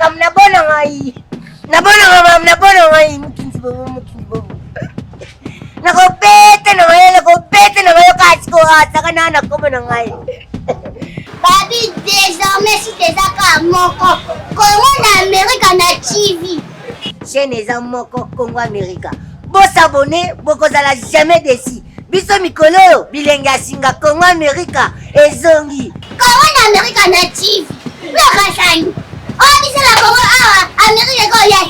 makambo na bona ngai. Na bona ngai mukinzi bobo. Nakopete na ngai kasi ko ataka na kombo na ngai. Babi, désormais, si t'es à Moko, comment l'Amérique na TV? Chaîne eza moko Congo America. Bo s'abonner, bokozala jamais déçu. Biso mikolo, bilenge asinga Congo America ezongi. Comment l'Amérique na TV? Le kasani. Oh, dis la Congo Amérique ko ya.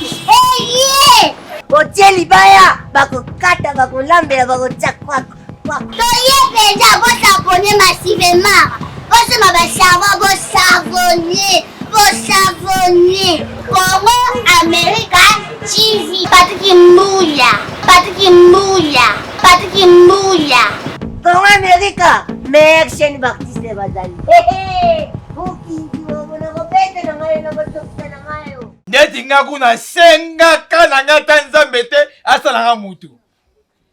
Eh, Otie libaya, bakokata, bakolambela, bakochakwa. Toye penza, bo s'abonner massivement. Vous ma savonner. Congo America TV. Patrick Mouya. Congo America, meilleure chaîne d'artistes bazali. Mukinzi bobo nakopete na ngai nakotokisa na ngai. Ndeti nga kuna senga kana nga tanzambe te asalanga mutu.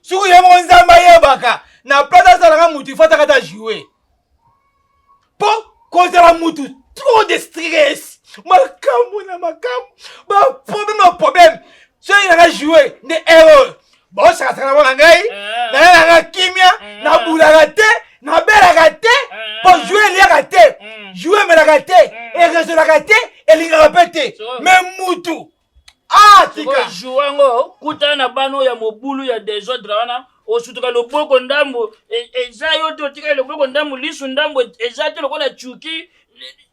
Suku ye mo nzamba yebaka na plata asalanga mutu ifata kata jouer. Po kozala mutu trop de stress. Makambo problème. So il a joué de héros. Bon ça sera na ngai. Na kimia, na bulaka te, na belaka te, pour jouer liaka te. Jouer melaka te, et résolaka te, et linga répéter. Mais mutu. Ah, tika. Jouer ngo kuta na bano ya mobulu ya désordre wana. Osutuka loboko ndambo eza yote otika loboko ndambo lisu ndambo eza te lokola chuki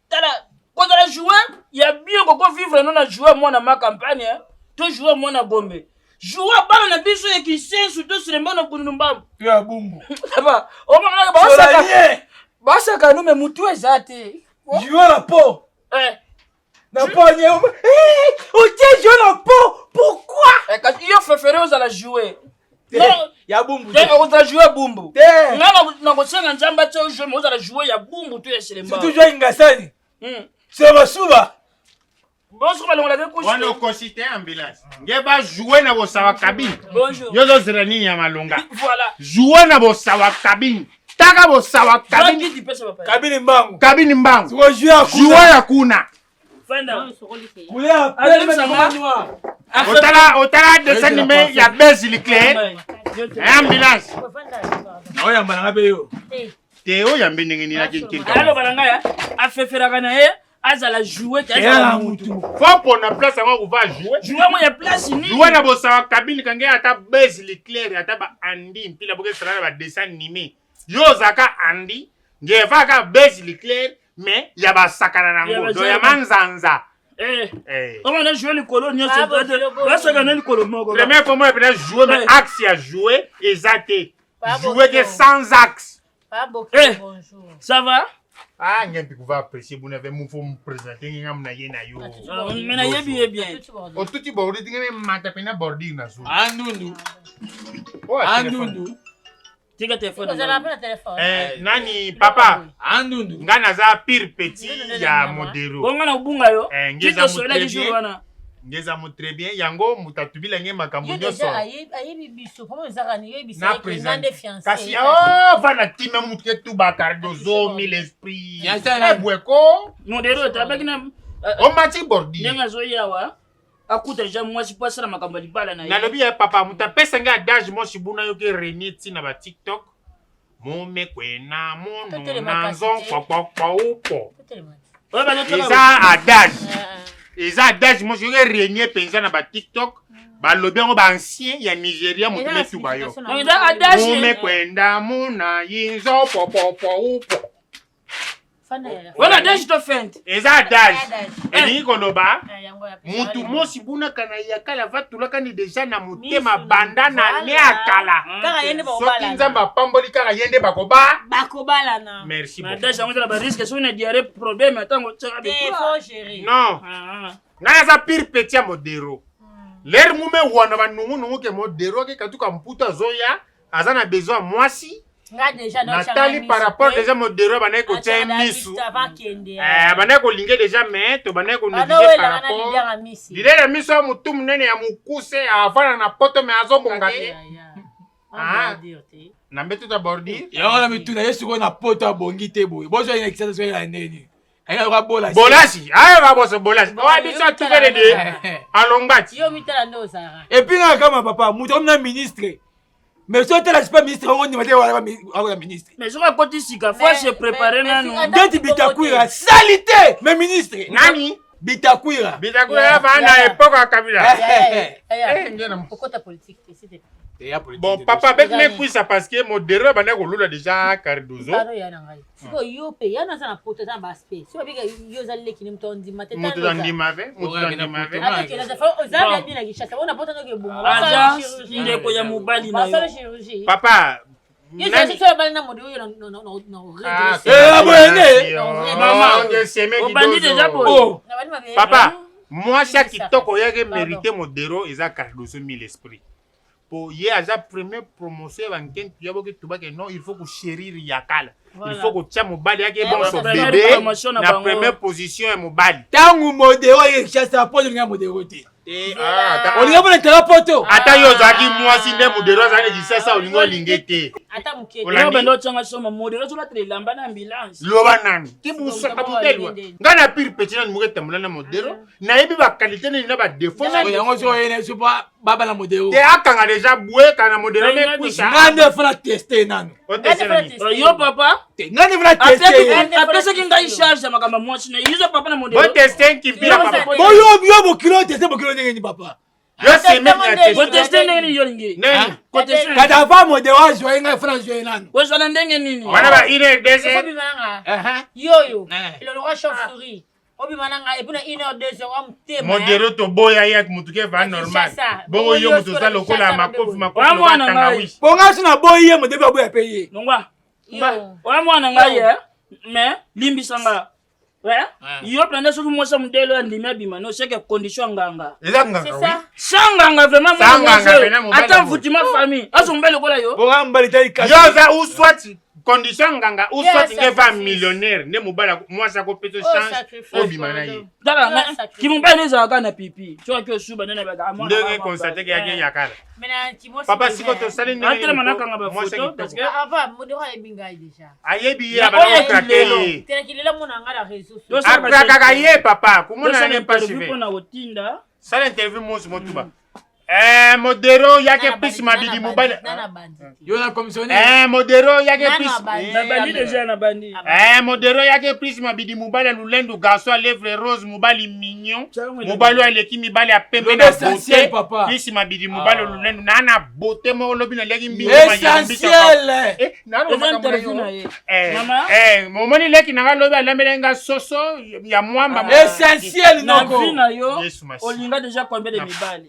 tala quand la jouer il y a bien qu'on vivre non na jouer moi na ma campagne to jouer moi na Gombe jouer bana na biso e ki sensu to sur mbona kunumba ya bumbu aba o mama ba saka no me mutu ezate jouer la peau na pogne o tie jouer la peau pourquoi quand il préféré aux à la jouer non, ya bumbu. On va jouer bumbu. Non, on sait que Nzamba t'a joué, mais on va jouer ya bumbu tu es chez les mains. C'est toujours Ngasani. C'est ma souba. Bonjour, on l'avait couché. On a consulté ambulance. Ngeba jouer na bosawa cabine. Bonjour. Yozo zerani ya malonga. Voilà. Jouer na bosawa cabine. Taka bosawa cabine. Cabine mbangu. Cabine mbangu. Jouer ya kuna. Fenda. Kulia. Otala dessin animé ya Bezili Claire. Ambulance. Oya mbana beyo. Teo ya mbingi ni na kinkinka. Alors balanga ya afefera kana ye azala jouer kaza mutu. Faut pour na place ngo va jouer. Jouer mo ya place ni. Jouer na bosawa cabine kange ata Bezili Claire ata ba Andi mpila boke sala ba dessin animé. Yo zaka Andi, ngeva ka Bezili Claire mais ya ba sakana nango. Do ya manzanza. On a joué le colon, on a joué le colon. Premier pour moi, peut-être jouer, mais axe à jouer, exacté. Jouer que sans axe. Pas beaucoup, bonjour. Ça va? Ah, il y a un peu de apprécier, vous n'avez pas me présenter, il y a un yo. Mais na yebi bien. O tout ti bordi, tu n'as pas pena bordi na so. Andundu. Andundu. Tika téléphone. Vous avez un téléphone. Nani papa. Andundu. Ngana za pire petit ya modero. Bonga na ubunga yo. Ngeza mo très bien. Ngeza mo très bien. Yango mutatubila nge makambo nyoso. Ayebi biso, comment ezaka ni yebi sa ngande fiancé. Kasi vana tima mutke tu bakardo zo mille esprit. Ya bweko. Modero tabaki na o mati bordi. Nenga zo yawa. Akuta déjà moi je passe na makambo libala na ye. Nalobi ya papa mutapesa nga adage mo shibuna yo ke reniti na ba TikTok. Mome kwena mono nanzo kwa upo. Eza adage. Eza adage mo yo ke renie penza na ba TikTok. Ba lobi ngo ba ancien ya Nigeria mutume tu ba yo. Eza adage. Mome kwenda mona yinzo upo. Voilà adage to fente. Eza adage. Eni koloba. Mutu mosi buna kana yakala vatula kani deja na mutema bandana ne akala. Kaka yende ba obala. Soki nzamba pamboli kaka yende bakoba. Bakobala na. Merci beaucoup. Adage yango la ba risque sur une diarrhée problème atango tsaka de. Faut gérer. Non. Na za pire petit modero. L'air mume wana ba nungu ke modero ke katuka mputa zoya azana besoin mwasi. Nathalie par rapport déjà modéré bana ko tien misu bana ko linge déjà mais to bana ko négliger par rapport l'idée la misu mutu munene ya mukuse afana na poto mais azobonga te na mbeto ta bordi ya ona mituna yesu ko na poto abongi te boy bozo ina kisasa so ya neni Bolasi. Ah, va bosse bolasi. Oh, biso tout fait de. Alongati. Yo mitala ndo Zara. Et puis kama papa, muto na ministre. Mais si tu es pas ministre, on dit que ministre. Mais je crois que tu es faut se préparer nanu. Ndeti Bitakwira salité, mais ministre. Nani? Bitakwira. Bitakwira va na époque à Kabila. Pourquoi ta politique c'était Bon, papa, avec mes couilles, ça parce que mon déro, on a déjà Cardozo. Siko yo pe yana sana poto sana baspe. Siko bika yo zalle kini mtondi mateta. Mtondi mave. Ate kila zafa ozabia bila gishasa. Ona poto ndoke bunga. Aja nde ko ya mobali na yo. Chirurgie. Papa. Yo sasa bali na modi yo no Maman, on sait même Obandi déjà pour. Papa, moi chaque kitoko yake mérité mon déro eza Cardozo mille esprit. Pour y a la première promotion avant que tu aies que tu vas que non il faut que chérir yakala. Il faut que tu aies mon bali yake bon son bébé. La première position est mon bali. Tangu modéro et chasse à pole nga modéro te. On y a pas de poto. Ata yo zaki moi si ndé modéro zane di ça olingo lingete. Ata mukete. On a bendo tsanga soma modéro sur la télé lamba na ambulance. Loba nani. Ki busa kabutelwa. Ngana pire petit na mukete mulana modéro. Na yebi ba qualité ni na ba défaut. Yango so ene so ba baba la modéro. Te akanga déjà boué kana modéro me kuisha. Ngande fala tester nanu. Yo papa. Ngande fala tester. Après ce qui ngai charge makamba moi sine. Yizo papa na modéro. Bon tester qui pire papa. Bon yo bo kilo tester bo kilo ndenge papa. Yo c'est même la tester. Ko tester ndenge ni yo lingi. Nani? Ko tester. Kada va modéro jo nga fala jo nanu. Ko zana ndenge nini? Wana ba ine dese. Yo. Il aura chauve-souris. Obi mananga et puis 1 heure 2 heures am tema. Modéro to boya yak mutuke va normal. Bongo yo mutu za lokola makofi tangawishi. Bonga suna boye mo debe boya payer. Nongwa. Wa mwana ngaye. Mais limbi sanga. Ouais. Yo prendre sur moi ça modèle ndimia bima no c'est que condition nganga. Eza nganga. Sanganga vraiment moi. Attends foutu ma famille. Aso mbele kola yo. Bonga mbali tai kashi. Yo za ou soit condition nganga ou soit il va millionnaire ne mobala moi ça ko peto chance obima na ye. Dala ki mbele za kana pipi. Tu vois que suba nena ba moi. Ndenge constater que yake yakala. Papa siko to sali ndenge. Entre manaka ngaba photo parce que ava modéro ebinga déjà. Ayebi ya ba craquer. Telekilela mona ngala réseau. Akaka ye papa, kumona ne pas suivre. Pour na otinda. Ça l'interview mo motuba. Modéro yake plus mabidi mobile. Yo na commissionnaire. Modéro yake plus. Na bandi déjà na bandi. Modéro yake plus mabidi mobile lulendo garçon à lèvres roses mobile mignon. Mobile aleki mibale ya pembe na beauté. Plus mabidi mobile lulendo na beauté mo lobi na leki mbi. Essentiel. Momoni leki na lobi alamelenga soso ya mwamba. Essentiel noko. Na vina yo. Olinga déjà combien de mibale?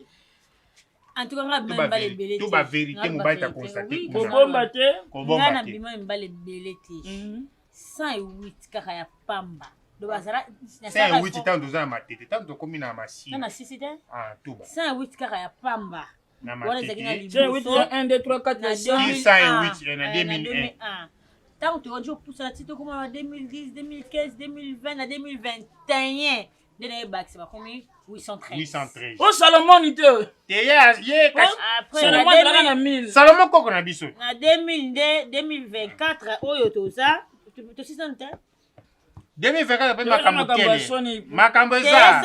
En tout cas, on a bien balé belé. Tout va vérité, mon bail t'a constaté. Kobombate. On a bien balé belé. 108 kaya pamba. Do bazara. 108 tant deux ans ma tête, tant de commune à ma scie. Non, non, si c'était. Ah, tout bas. 108 kaya pamba. Na ma tête. 1 2 3 4 108 en 2001. Tant tu vas pousser la tête comme en 2010, 2015, 2020, 2021. Dès bac, c'est pas combien? 813. Oh Salomon ite. Après na 1000. Salomon koko na biso. Na 2024 oyo to ça. Tu 600 te. 2024 après makambo eza.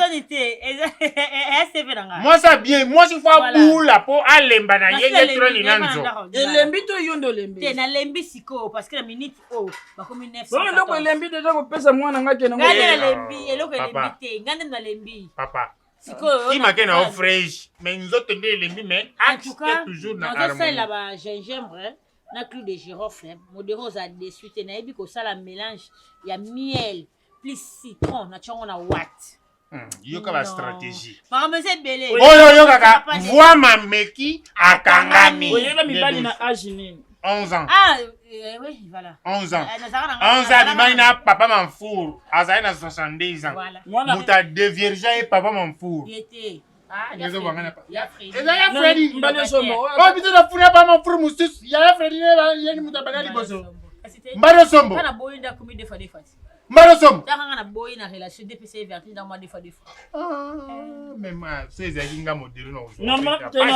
Moi ça bien, moi si fois boula po alemba na yenge troni nanzo. Elembi to yondo lembi. Te na lembi siko parce que la minute oh ba comme 900. Bon ndoko lembi déjà ko pesa mwana ngake na ngane na lembi eloko lembi te ngane na lembi. Papa. Siko qui makena au fresh mais nous autres ndé lembi mais acte toujours na harmonie. Dans ça là ba gingembre na clou de girofle, modéro za dessus te na yebi ko sala mélange ya miel plus citron na chongo na wat. Yo ka ba stratégie. Par mais c'est belé. Yo kaka voix mameki akangami. Oyeba mibali na âge nini? 11 ans. Ah oui, voilà. 11 ans. 11 ans bimana papa Manfour, azali na 70 ans. Voilà. Muta de vierge et papa Manfour. Il était Ya Freddy. Ya Freddy. Mbale sombo. Oh bito na funa pa Manfour musus. Ya Freddy ne muta banali boso. Mbale sombo. Kana boy nda kumi des fois. Mbaro som. Dans la boy na relation DPC verti dans moi des fois. même ça ezali nga modèle non.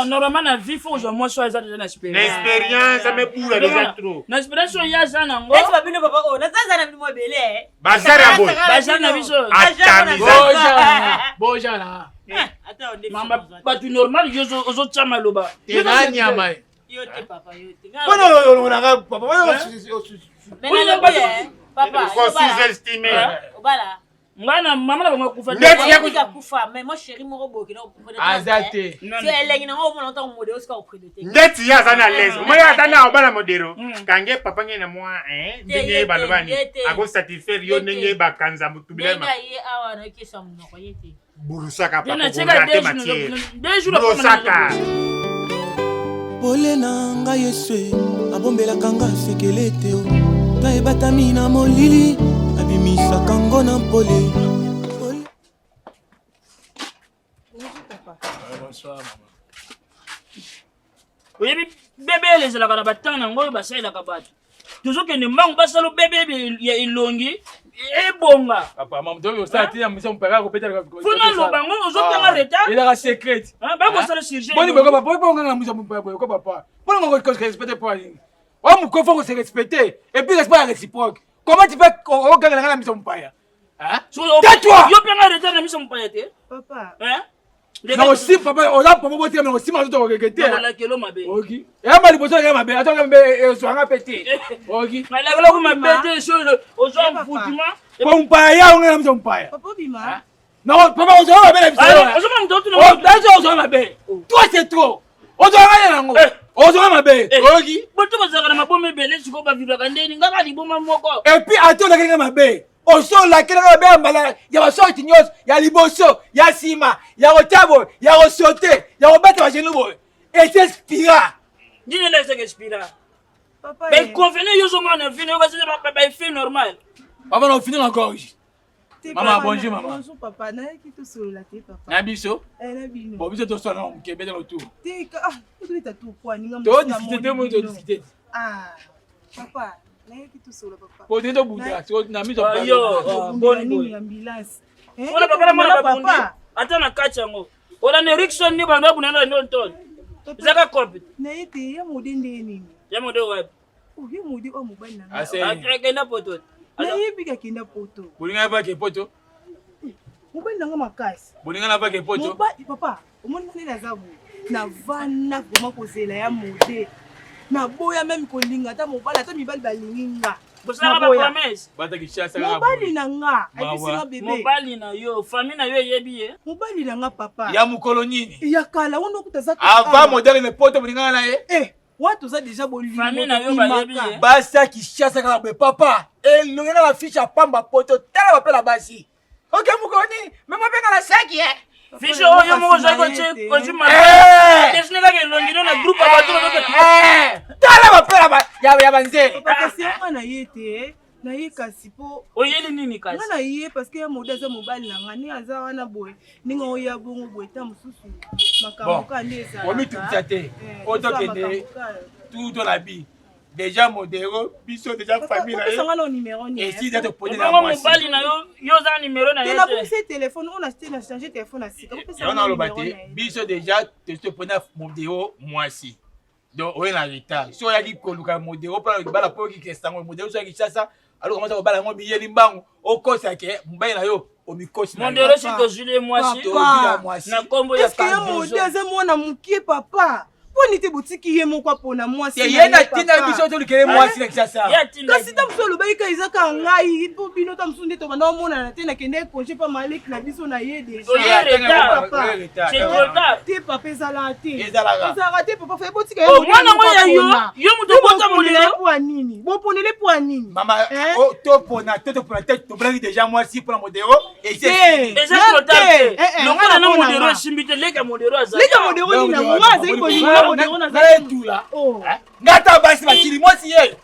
Normalement na vie faut que moi soit déjà l'expérience. L'expérience ça me boule déjà trop. Na expérience ya za nango. Est-ce que bino papa oh na ça na bino belé. Bazar ya boy. Bazar na biso. Bojana. Attends, on est Mama pas tout normal yo zo chama loba. Tegani ama. Yo te papa yo te. Bon non papa. Papa. Il faut sous-estimer. Obala. Ngana mama na bango kufa. Ndeti ya kufa mais moi chérie moko boki na comprendre. Azate. Tu es lengi na ngo mona ntango modèle ska auprès te. Ndeti ya zana l'aise. Moi ya tana obala modèle. Kange papa ngena moi ndenge balobani. Ako satisfaire yo ndenge bakanza mutubile ma. Ndenge awa na kisa munoko yete. Burusaka papa. Na cheka deux jours Burusaka. Pole na ngai Yesu abombelaka nga sekele te o ta ebatami na molili abimisaka ngo na mpole. Bonsoir maman. oyebi bebe elezalaka na batanga nango oyo basalelaka bato tozokende mbangu basala bebe ya elongi ebonga Papa maman to osala te ya mission mpaka ko petela ko. fona lo bango ozokanga retard Il a secret. bakosala surgé Boni boko papa po nganga na mission mpaka ko papa. Boni ngo ko respecter pour rien. On me confond se respecter et puis respect réciproque. Comment tu peux nganga na mission mpaka? Hein? Tais-toi. yo penga retard na miso mpaya te Papa. hein Na aussi papa on a papa botia mais aussi ma to regretter. la kelo mabe OK. Et mali boso nga mabe attends mabe so nga pété. OK. na la kelo mabe sur ozo mfutima Pompaya on nga mission mpaya. Papa bima. Non papa on va mabe na mission. ozo ma ndoto Oh, na d'ailleurs, on s'en va bien. Toi, c'est trop. On s'en va bien. On s'en va bien. Ok. boto bazaka na mabome bele siko ba vivra kandeni ngaka liboma moko Et puis, attends, on a quelqu'un ma bien. On sort là, quelqu'un ma bien, malade. Il y a sorti nyos, il y a liboso, il y a sima, il y a otabo, il y a sauté, il y a battre ma genou. Et c'est spira. dine la seke spira Papa. mais convenez yo zo ngana fini yo basile ba fait normal Maman, on finit encore. Maman, bonjour, maman. Bonjour papa. Na qui tout solo la te papa. Nabiso. Na bino. Bon, biso to solo on kebe dans le tour. Te ka tout est tout quoi ni ngam. To discuter mo to discuter. Ah. Papa. Na qui tout solo papa. Po te to buda, so na miso. yo Bonne ambulance. ona papa na papa ata na kacha ngo ona ne Rickson ni banga bunana ndo nton zaka copy Na ite ya modende nini? ya modo web Oh, ye modi o mobile na. Ase. akenda poto Na ye bika kinda poto. Bolinga ba ke poto. Mobile na makasi. Bolinga na ba ke poto. Mobile papa, omoni na zabu. Na vana vraiment kozela ya mode. Na boya même kolinga ta mobile ata mibali balinga. bosala ba promesse Bata ki chasa. Mobali na nga, abisinga bébé. mobali na yo famille na yo yebi ye Mobali na nga papa. Ya mukolo nini? Ya kala wono kutaza. Avant modèle ne poto bolinga na ye. Watu za déjà bolingo. famille na yo bayebi ye Basa ki chasa ka be papa. Et l'ongena la fiche a pamba poto tala ba pela basi. OK mukoni, même moi benga la saki fiche oyo mo za ko che ko chima desne la ke longino na groupe abato no tala ba pela ba ya banze. Papa kasi nga na ye te. Na ye kasi po. oyeli nini kasi Nga na ye parce que ya mode aza mobali na nga ni aza wana boye. Ninga oya bongo boye ta mususu. Makambo ka ndeza. Omi tukisa te. Oto kende tout dans la vie. Déjà modéro, biso déjà famille là. Papa nga no numéro ni. Et si tu poses la bongo moi. mobali na yo za numéro na Te ye na te puse téléphone, on a acheté na changer téléphone à sika. Et on a le batté. Biso déjà te pose modéro moi si. Donc on est en retard. Si on a dit que le modéro pour le bala pour qui question modéro so qui ça alors comment ça va bala ngo biye limbangu o kosa ke mbaye na yo o mikosi na. mondero si to Julien Mwasi na kombo ya Est-ce que ya mode aza mwana mukie papa? Poni te boutique ye moko pona mwasi. Te yena tina biso to likele mwasi na kisasa. ya tinda Kasi ta mso lobai ka izaka ngai po bino ta mso ndето bana mona na te na kende congé pa Malik na biso na ye déjà. c'est retard Te papa ezala te. Ezalaka. Ezala te papa fa boutique oh mwana moya yo muto bota molelo pour nini? Bon ponele pour nini? Mama, oh, to pona tête, to blanc déjà moi si pour la modéro et c'est eza retard lokola na modero simbite leka modero azali Leka modero ni na moi azali ko ni modero na za tout là. Oh. Ngata basi bakili moi si ye.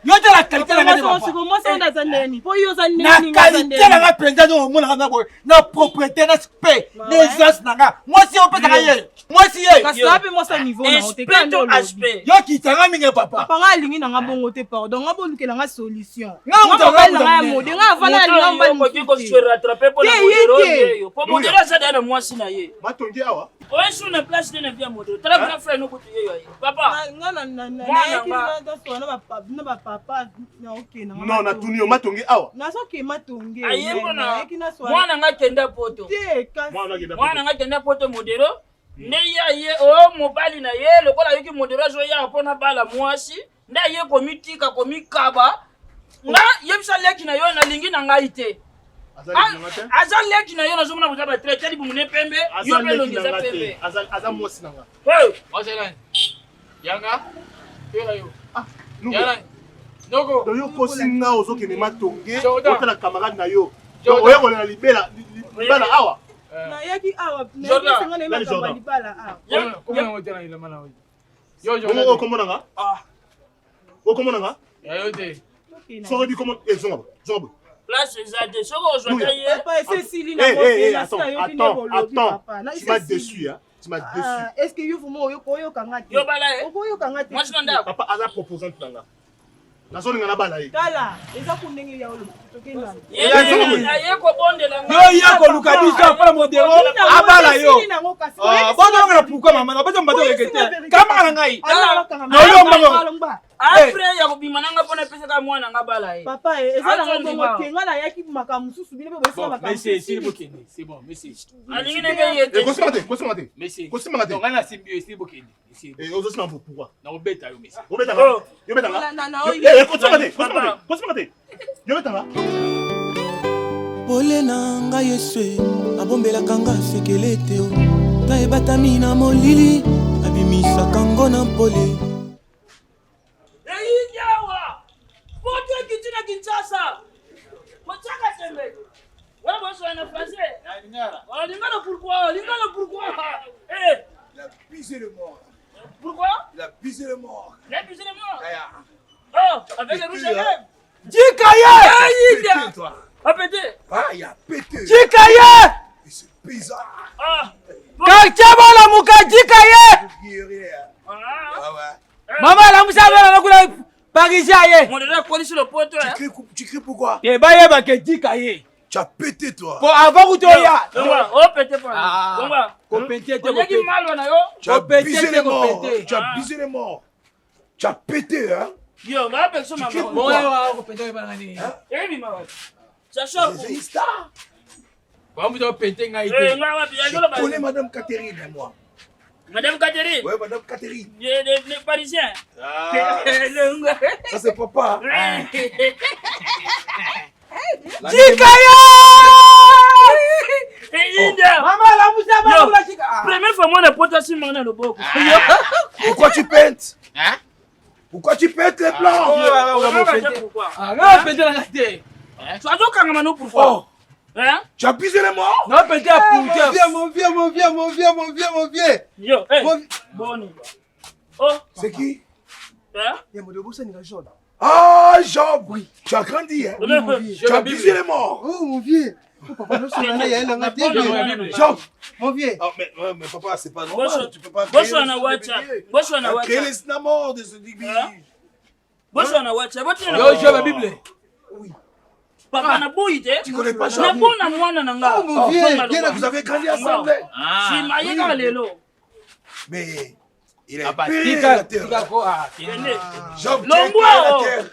Yo te la qualité na ngata papa. Moi ça ndaza ndeni. Po yo za ndeni Na ngaza qualité ndeni. na penza no mona na boy. Na propriété na spé. Les gens na nga. Moi si on peut ta ye. Moi si ye. Kasi ape moi sa niveau na ote ka ndo aspect. Yo kitanga mingi papa. Papa nga alingi na nga bongo te pardon nga bolukela nga solution. Nga mobali na nga ya mode nga avana alinga mbali moto ko se rattraper pour la modelo yo. Pour modelo ça dans moi si na ye. Matongi awa. Ouais sur une place de via modelo. Tala grand frère no kutu ye. Papa. nga na ba papa na okay na. Non na tunio matongi awa. Na so ke matongi. Ayebona. Mwana nga kenda poto. Te kasi. Mwana nga kenda poto modelo. Ne ya ye o mobali na ye lokola yoki modelo zo ya pona bala mwasi. Nda ye komitika komikaba. Nga yebisa leki na yo na lingi na ngai te. Aza leki na yo na zomona buzaba traité libu mune pembe yo pe longeza pembe. Aza mwasi nanga. Hey, Wazelani. Yanga. Pera yo. Yanga. Noko. Do yo kosinga ozokende matonge Jordan. otala camarade na yo. Jordan. Oyo kolela libela awa. Na yaki awa na Jordan. yaki sangana ma kamba libala awa. Comment on tient ile mana wewe? Yo Omo Jordan. komona nga? Okomona nga? Ya yote. Sori bi comment zonga. place ezate soko ozwaka ye. Papa ese sili na moto na sika yo kine bolobi attends. papa. Tu m'as déçu hein. Tu m'as déçu. Est-ce que yo fumo yo koyo kanga te? Yo bala ye. Okoyo kanga te. Mwasi na ndako. Papa aza proposante nanga. Nazolinga na bala ye. Tala, eza kundenge ya olo. Tokenda. Ye ko bondela nga. Yo ye ko luka biso para modelo abala yo. Bono ngala pourquoi mama na bato mbato rekete. Kama na ngai. No yo mbango. Après ya ko bimana nga pona pesa ka mwana nga bala ye. Papa eza na ngo tenga na yaki makamu susu bine bebo esa makamu. Merci, s'il vous plaît. C'est bon, merci. Alingi ne be yete. Kosimate. Merci. Kosimate. Donc on a symbio ici bokende. Ici. Et aux autres pourquoi? Na obeta yo merci. Obeta nga. Yo beta nga. Kosimate. Yo beta nga. pole na ngai yeswe abombelaka nga sekele te o ta ebatami na molili abimisaka ngo na mpole Eyijawa Foto kitina Kinshasa Mochaka sembe Wala boso na français Lingala pourquoi Eh La bise le mort. Pourquoi La bise le mort. La bise le mort Oh avec le rouge à lèvres Pété, toi. A pété Ah, il a pété. Jikaye! C'est bizarre. Ah Kachaba la muka jikaye! Guerrière. Ah Ah ouais. Mama la musabela na kula Parisien ye. Mon de la police le poteau Tu cries pourquoi? Te baye ba ke jikaye. Tu as pété, toi. Pour avant utoya. Oh pété pas Donga Ko pente te On ko a dit mal on a yo Tu as pété, bisé t'es les morts. pété. Tu as bisé les morts. Tu as pété, hein? Yo ma personne m'a Bon wa ko pente ba ngani. Eh bi ma Ça sort C'est une star. Ba mu do pente ngai Eh te. ma bi Je agolo connais Madame Catherine, moi. Madame Catherine Ouais, Madame Catherine. les parisiens Ah, Le gars ça c'est papa. Mama la musabela kula jika. Première fois moi na pota si mangana le boko. Pourquoi tu peintes? Hein? Pourquoi tu peintes les plans? Pourquoi Ah nga pente na te. Tu as donc kanga mano pourquoi? Hein? Tu as bisé les morts? Na pente a pour Mon vieux. Yo, eh. Boni. Oh, C'est qui? hein? Il y a mon debout, c'est une jaune. Ah, Job, oui. Tu as grandi, hein? Tu as Bible. bisé les morts. Oh, mon vieux. Oh, papa, non, c'est là, il y a un Bible. Job. Mon vieux. Oh, mais papa, c'est pas Bosso- normal. Tu peux pas Bosso na WhatsApp. Bosso na créer WhatsApp. les snamors de ce débit. Hein? Bosso na WhatsApp. Bosso na Yo je ba Bible. Papa na boyite. Tu connais pas Na Job? bona mwana nanga. Oh, mon vieux. Vous avez grandi ensemble. Si mayeka lelo. Mais il a Aba payé tika la terre. tika ko ah. Kende. Job, tu as Longwa, payé la oh. terre.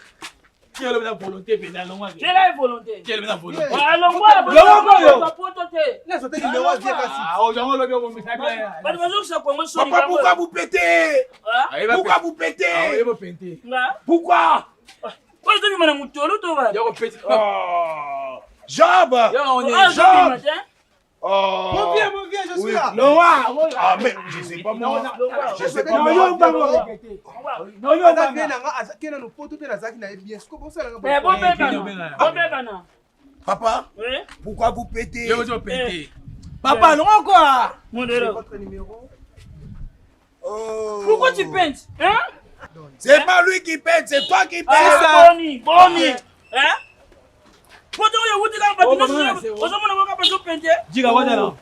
Qui est le volonté pe na longwa. C'est la volonté. Qui est le volonté. Ah, longwa. Longwa, Bosso poto te. Là, c'était une mémoire, vieux, kasi. Ah o jango lobi o misaka ya. Badi bazo sa kongo so Papa, pourquoi vous pétez? Ah, Pourquoi vous Ah pétez? o bo pente. nga. Pourquoi? Kwa zo bimana mutolo to ba. Yo ko pente. Oh. Job! Yo on Ah, est zo bimata. Oh. Mon vieux, je suis là. Ah, mais je sais pas moi. Je sais pas Non moi. yo bango. Non yo Aza bien, bango. nanga, aza bien, no poto, pe na zaki na ye bien. Siko, bon, ça, nanga, Eh, bon bon. bébana. Bon bébana. Papa, Oui. pourquoi vous pétez? Yo zo pente. Papa non quoi. Mon C'est déro. votre numéro. Oh. Pourquoi tu peintes? Hein? C'est pas lui qui pète, c'est toi qui pète. Ah, Boni. Hein? Poto ya wuti ka Oh, bati maman, no c'est so. bon. Ozo mona ka bazo pente. Jika wana la.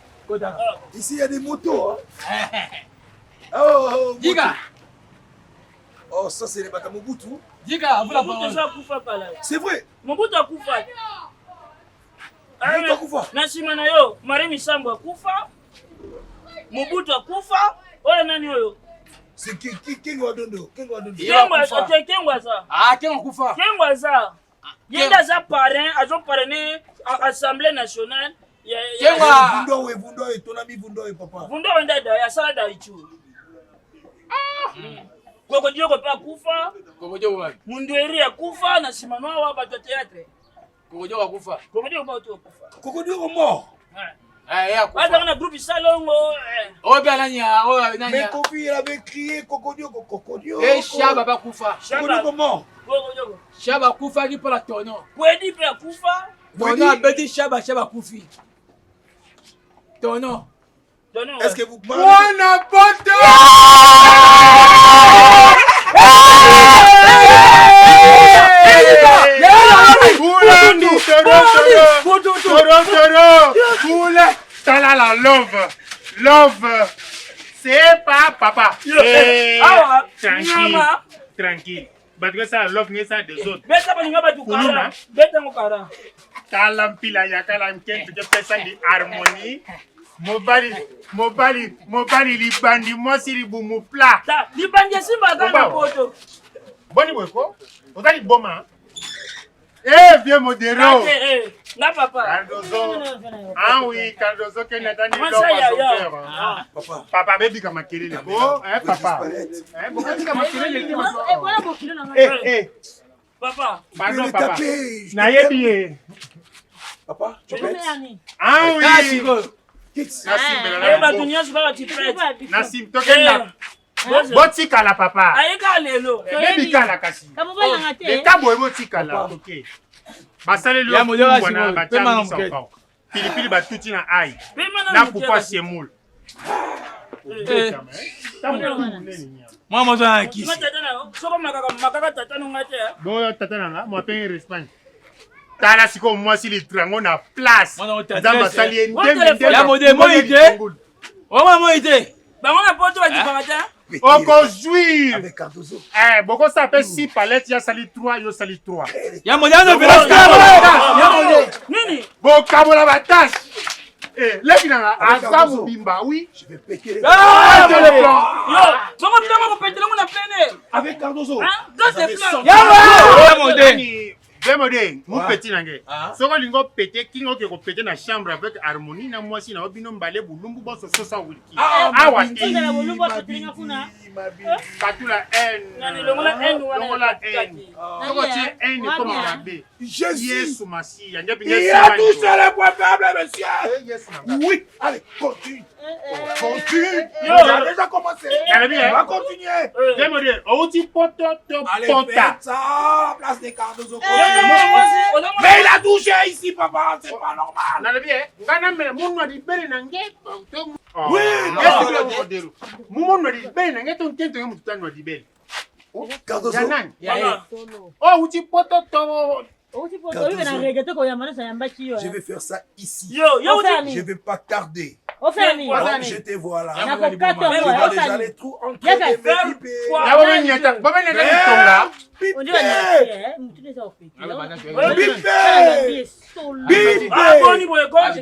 Ici, il y a des motos. Hein. Oh, Diga. Oh, ça, c'est les Batamobutu. Diga, vous la parole. C'est vrai. Mobutu akufa. Mobutu akufa. Na sima na yo, Marie Misambo akufa. Mobutu akufa. Oya nani oyo? C'est Kengo Adondo. Kengwa za. Ah, Kengo akufa. Kengwa za. Yenda za parrain, azo parrainer Assemblée nationale. Kengwa. Vundoe, ton ami Vundoe, papa. Vundoe wenda da ya sala da ichu. Koko Dioko pa kufa. Koko Dioko wapi? Mundweri akufa na simano wa bato théâtre. Koko Dioko akufa. Koko Dioko ba to kufa. Koko Dioko mort. Akufa. Ata na groupe salongo. Oh bien nanya, oh nanya. Mais Kofi il avait crié Koko Dioko, Koko Dioko. Eh Shaba ba kufa. Koko Dioko mort. Koko Dioko. Shaba kufa ni pour la tono. Kwedi pe akufa. Tono abeti Shaba kufi. Tono. Est-ce que vous On a pas de... Love. C'est pas papa. Tranquille. Parce que ça, love, n'est ça des autres. Beta mukara. Kalampila ya kalamken, tu peux ça di harmonie. Mobali libandi mosi libumu pla. Libandi simba kana poto. Boni weko. Ozali boma. Eh bien modéro. Na papa. Cardozo. Ah oui, Cardozo que natani do papa baby kama kelele. Oh, papa. Bokati kama kelele ki Papa. Pardon papa. Na yebi. Papa, tu pètes. Ah oui. Nassim, tokenda. Botika la papa. Ayeka lelo. Baby kala kasi. Etabo emotika la. OK. Basale lo bwana batama soko. Pilipili batuti na ai. Na pupa semoule. Moi za kisi. Soko makaka tata ngate. Bo tata nanga, mo apenger Espagne. Tala siko mwasi li trango na place. Zamba sali ndembe. Ya mode moite. Oma moite. Bango na poto ba dipakata. Oko jouir. Avec Cardozo. Boko ça fait 6 palettes, ya sali 3, yo sali 3. Ya mode na velasca. Ya mode. Nini? Boka bola batas. Levi na asa mubimba, oui. Je vais péter les Yo, comment tu vas péter le monde plein? Avec Cardozo. Hein? Dans ces plans. Ya mode. Demode, mon petit nange. Soko lingo pété, kingo ke ko pété na chambre avec harmonie na mwasi na obino mbale bulumbu boso sosa wiki. Awa ti. Katula N. Longola N. Soko ti N comme la B. Yesu Masi, ya ndebi Il a touché le point faible, monsieur. Oui, allez, continue. Continue. Il a déjà commencé. On va continuer. Demode, outi poto to Allez, pota. faites ça à la place de Cardozo. Mais il a touché ici, papa, c'est pas normal. Nalebi ngana mele munwa di bere nange. Oui, Mumo di bere nange ton kento yo mutano di bere. Cardozo. Yanan. Oh, outi poto to. Je vais faire ça ici. Je vais pas tarder. Je te vois là. Je vois déjà les trous entre les pipés.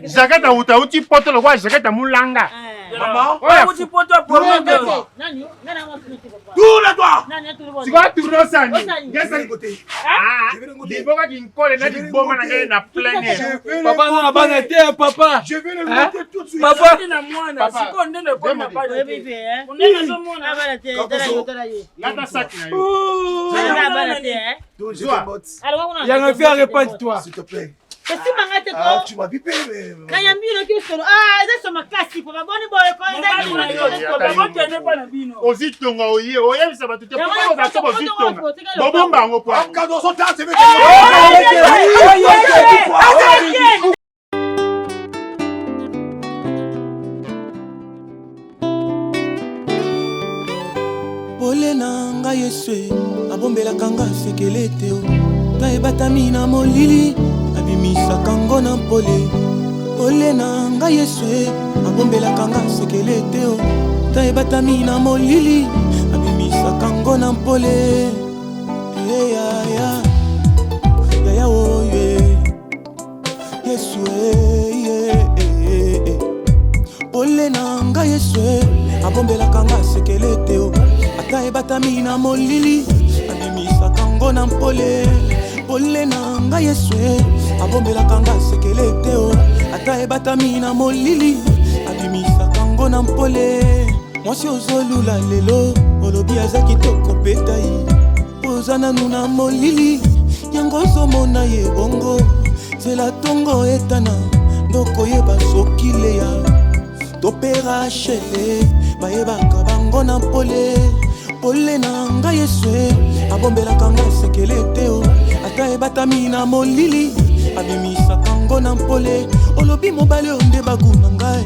Jaketa uta uti poto lo kwa jaketa mulanga. Maman, uti poto pour tourne-toi. Tu vas tourner ça ni. Je vais le côté. Di boka ki nkole na di boma na ngene na plein air. Papa na bana te papa. Je vais le monter tout de suite. Papa. Siko ndene kwa na pale. Lata saki na yo. Toujours motte. Ya nga faire répondre-toi. S'il te plaît. Ah, tu m'as bipé, mais... Ozitonga oye, oye bisa batute poko za tobo zitonga. Bobomba ngo kwa. Quand on s'entend, c'est mieux pole na ngai Yesu abombelaka nga sekele te o ta ebatami na molili abimisaka ngo na mpole pole na ngai Yesu abombelaka nga sekele te o ta ebatami na molili abimisaka ngo na mpole yaya oye Yesu pole na ngai Yesu abombelaka nga sekele te o ata ebatami na molili abimisaka ngo na mpole pole na ngai Yesu abombelaka nga sekele te o ata ebatami na molili abimisaka ngo na mpole mwasi ozolula lelo olobi aza kitoko petai poza nanu na molili yango ozomona ye bongo zela tongo etana ndoko yeba soki leya topera shele bayebaka bango na mpole pole na ngai Yesu abombelaka nga sekele te o ata ebatami na molili abimisaka ngo na mpole olobi mobali onde baguna ngai